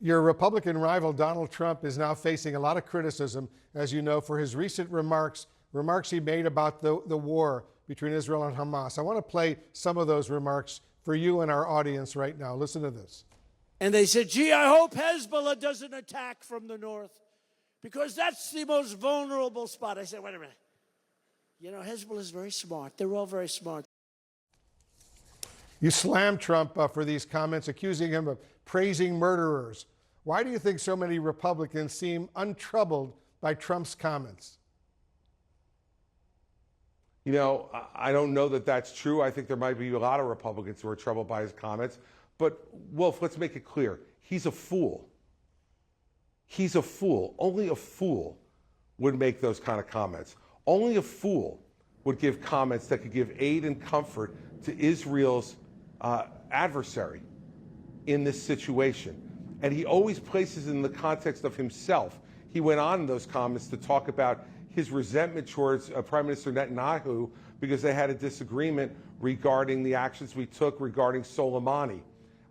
Your Republican rival, Donald Trump, is now facing a lot of criticism, as you know, for his recent remarks he made about the war between Israel and Hamas. I want to play some of those remarks for you and our audience right now. Listen to this. And they said, gee, I hope Hezbollah doesn't attack from the north, because that's the most vulnerable spot. I said, wait a minute. You know, Hezbollah is very smart. They're all very smart. You slammed Trump for these comments, accusing him of praising murderers. Why do you think so many Republicans seem untroubled by Trump's comments? You know, I don't know that that's true. I think there might be a lot of Republicans who are troubled by his comments. But, Wolf, let's make it clear. He's a fool. He's a fool. Only a fool would make those kind of comments. Only a fool would give comments that could give aid and comfort to Israel's adversary in this situation. And he always places it in the context of himself. He went on in those comments to talk about his resentment towards Prime Minister Netanyahu because they had a disagreement regarding the actions we took regarding Soleimani.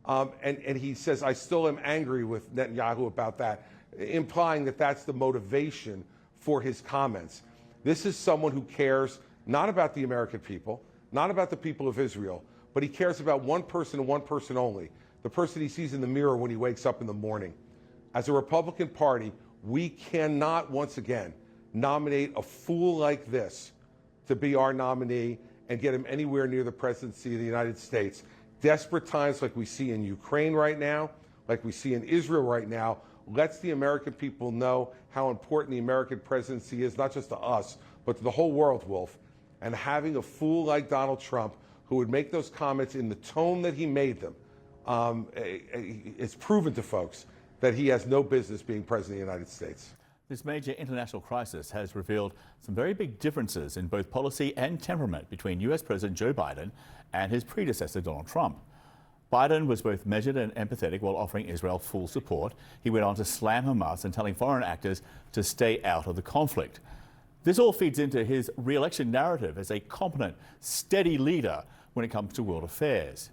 And he says, I still am angry with Netanyahu about that, implying that that's the motivation for his comments. This is someone who cares not about the American people, not about the people of Israel, but he cares about one person and one person only, the person he sees in the mirror when he wakes up in the morning. As a Republican Party, we cannot once again nominate a fool like this to be our nominee and get him anywhere near the presidency of the United States. Desperate times like we see in Ukraine right now, like we see in Israel right now, lets the American people know how important the American presidency is, not just to us, but to the whole world, Wolf. And having a fool like Donald Trump, who would make those comments in the tone that he made them, it's proven to folks that he has no business being president of the United States. This major international crisis has revealed some very big differences in both policy and temperament between US President Joe Biden and his predecessor, Donald Trump. Biden was both measured and empathetic while offering Israel full support. He went on to slam Hamas and telling foreign actors to stay out of the conflict. This all feeds into his re-election narrative as a competent, steady leader when it comes to world affairs.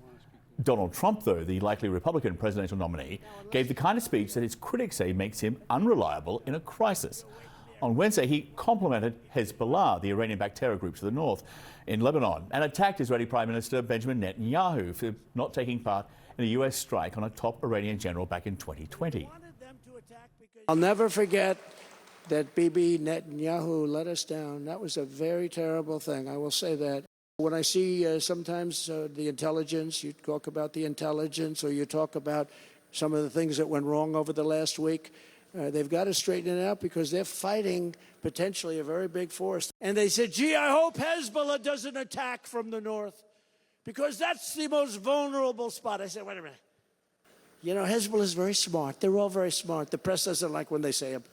Donald Trump, though, the likely Republican presidential nominee, gave the kind of speech that his critics say makes him unreliable in a crisis. On Wednesday, he complimented Hezbollah, the Iranian-backed terror group to the north in Lebanon, and attacked Israeli Prime Minister Benjamin Netanyahu for not taking part in a US strike on a top Iranian general back in 2020. I'll never forget that Bibi Netanyahu let us down. That was a very terrible thing, I will say that. When I see sometimes the intelligence, you talk about the intelligence or you talk about some of the things that went wrong over the last week, they've got to straighten it out because they're fighting potentially a very big force. And they said, gee, I hope Hezbollah doesn't attack from the north because that's the most vulnerable spot. I said, wait a minute. You know, Hezbollah is very smart. They're all very smart. The press doesn't like when they say it.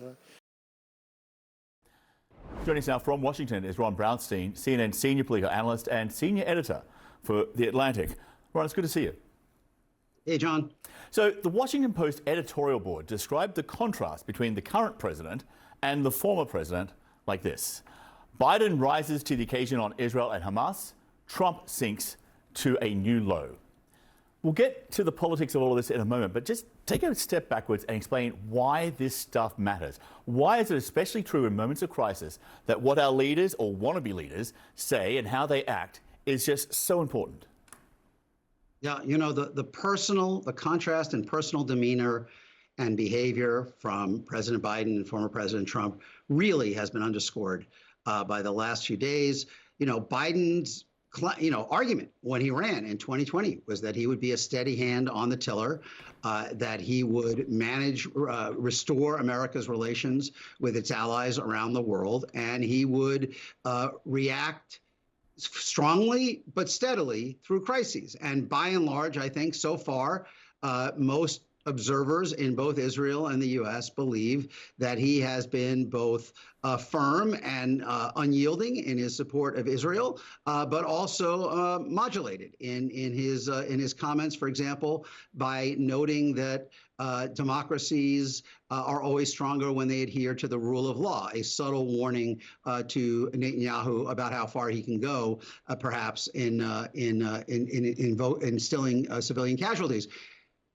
Joining us now from Washington is Ron Brownstein, CNN senior political analyst and senior editor for The Atlantic. Ron, it's good to see you. Hey, John. So the Washington Post editorial board described the contrast between the current president and the former president like this. Biden rises to the occasion on Israel and Hamas. Trump sinks to a new low. We'll get to the politics of all of this in a moment, but just take a step backwards and explain why this stuff matters. Why is it especially true in moments of crisis that what our leaders or wannabe leaders say and how they act is just so important? Yeah, you know, the contrast in personal demeanor and behavior from President Biden and former President Trump really has been underscored by the last few days. You know, Biden's argument when he ran in 2020 was that he would be a steady hand on the tiller, that he would manage, restore America's relations with its allies around the world, and he would react strongly but steadily through crises. And by and large, I think so far, most observers in both Israel and the U.S. believe that he has been both firm and unyielding in his support of Israel, but also modulated in his comments, for example, by noting that democracies are always stronger when they adhere to the rule of law, a subtle warning to Netanyahu about how far he can go, perhaps in instilling civilian casualties.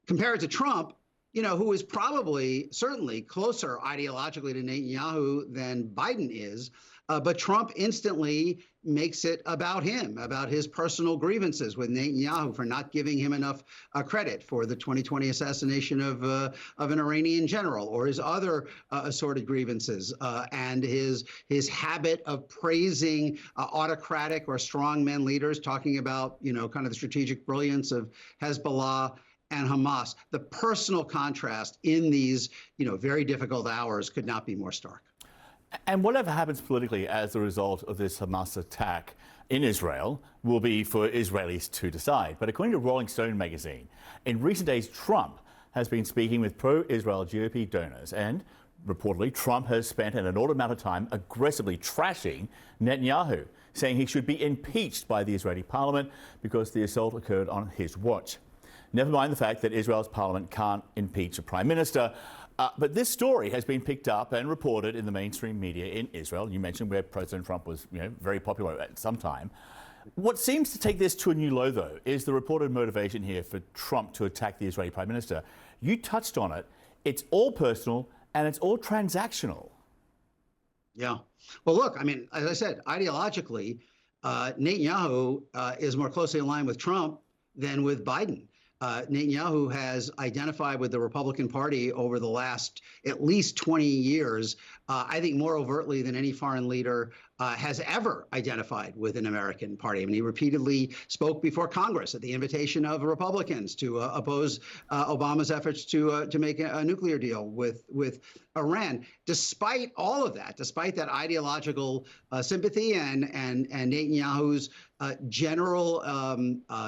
Compared to Trump, who is probably certainly closer ideologically to Netanyahu than Biden is. But Trump instantly makes it about him, about his personal grievances with Netanyahu for not giving him enough credit for the 2020 assassination of an Iranian general, or his other assorted grievances, and his habit of praising autocratic or strongman leaders, talking about kind of the strategic brilliance of Hezbollah and Hamas. The personal contrast in these very difficult hours could not be more stark. And whatever happens politically as a result of this Hamas attack in Israel will be for Israelis to decide. But according to Rolling Stone magazine, in recent days, Trump has been speaking with pro-Israel GOP donors, and reportedly, Trump has spent an inordinate amount of time aggressively trashing Netanyahu, saying he should be impeached by the Israeli parliament because the assault occurred on his watch. Never mind the fact that Israel's parliament can't impeach a prime minister. But this story has been picked up and reported in the mainstream media in Israel. You mentioned where President Trump was very popular at some time. What seems to take this to a new low, though, is the reported motivation here for Trump to attack the Israeli prime minister. You touched on it. It's all personal and it's all transactional. Yeah. Well, look, I mean, as I said, ideologically, Netanyahu is more closely aligned with Trump than with Biden. Netanyahu has identified with the Republican Party over the last at least 20 years, I think more overtly than any foreign leader has ever identified with an American party. I mean, he repeatedly spoke before Congress at the invitation of Republicans to oppose Obama's efforts to make a nuclear deal with Iran. Despite all of that, despite that ideological sympathy and Netanyahu's general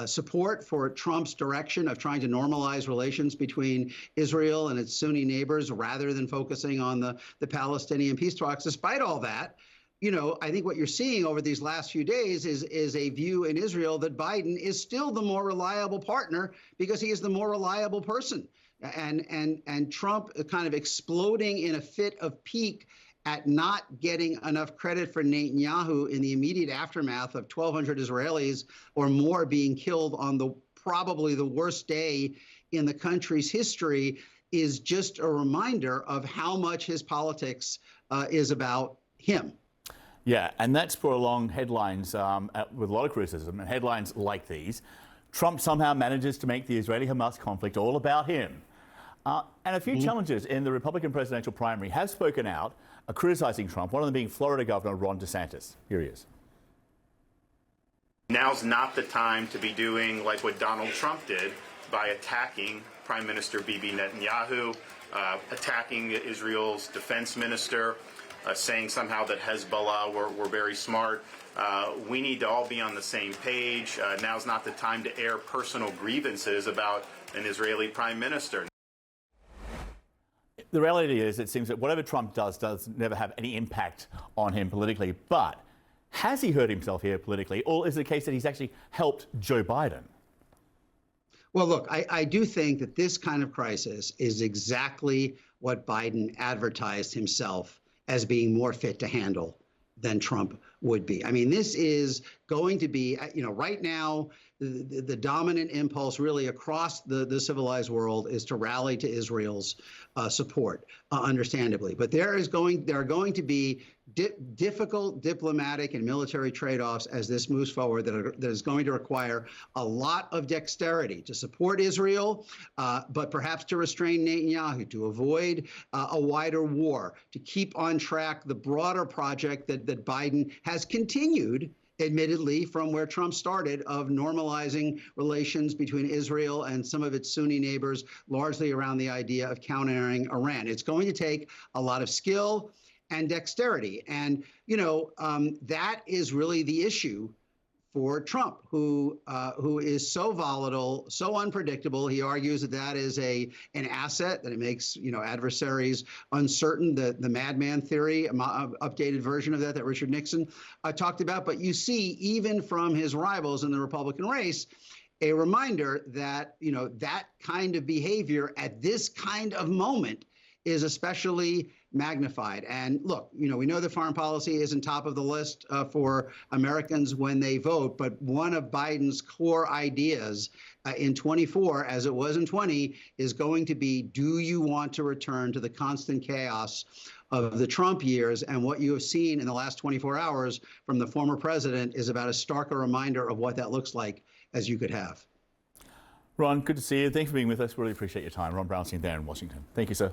support for Trump's direction of trying to normalize relations between Israel and its Sunni neighbors rather than focusing on the Palestinian peace talks, despite all that, I think what you're seeing over these last few days is a view in Israel that Biden is still the more reliable partner because he is the more reliable person. And Trump kind of exploding in a fit of pique at not getting enough credit for Netanyahu in the immediate aftermath of 1,200 Israelis or more being killed on probably the worst day in the country's history is just a reminder of how much his politics is about him. Yeah, and that's brought along headlines with a lot of criticism, and headlines like these. Trump somehow manages to make the Israeli-Hamas conflict all about him. And a few challengers in the Republican presidential primary have spoken out, criticizing Trump, one of them being Florida Governor Ron DeSantis. Here he is. Now's not the time to be doing like what Donald Trump did by attacking Prime Minister Bibi Netanyahu, attacking Israel's defense minister, saying somehow that Hezbollah were very smart. We need to all be on the same page. Now's not the time to air personal grievances about an Israeli prime minister. The reality is, it seems that whatever Trump does never have any impact on him politically. But has he hurt himself here politically, or is it a case that he's actually helped Joe Biden? Well, look, I do think that this kind of crisis is exactly what Biden advertised himself as being more fit to handle than Trump would be. I mean, this is going to be, right now, the dominant impulse really across the civilized world is to rally to Israel's support, understandably. But there are going to be difficult diplomatic and military trade-offs as this moves forward that is going to require a lot of dexterity to support Israel, but perhaps to restrain Netanyahu, to avoid a wider war, to keep on track the broader project that Biden has continued, admittedly, from where Trump started, of normalizing relations between Israel and some of its Sunni neighbors, largely around the idea of countering Iran. It's going to take a lot of skill and dexterity. And, that is really the issue for Trump, who is so volatile, so unpredictable. He argues that is an asset, that it makes adversaries uncertain. The madman theory, updated version of that Richard Nixon talked about. But you see, even from his rivals in the Republican race, a reminder that that kind of behavior at this kind of moment is especially magnified. And look, you know, we know that foreign policy isn't top of the list for Americans when they vote, but one of Biden's core ideas in 24, as it was in 20, is going to be, do you want to return to the constant chaos of the Trump years? And what you have seen in the last 24 hours from the former president is about as stark a reminder of what that looks like as you could have. Ron, good to see you. Thanks for being with us. Really appreciate your time. Ron Brownstein there in Washington. Thank you, sir.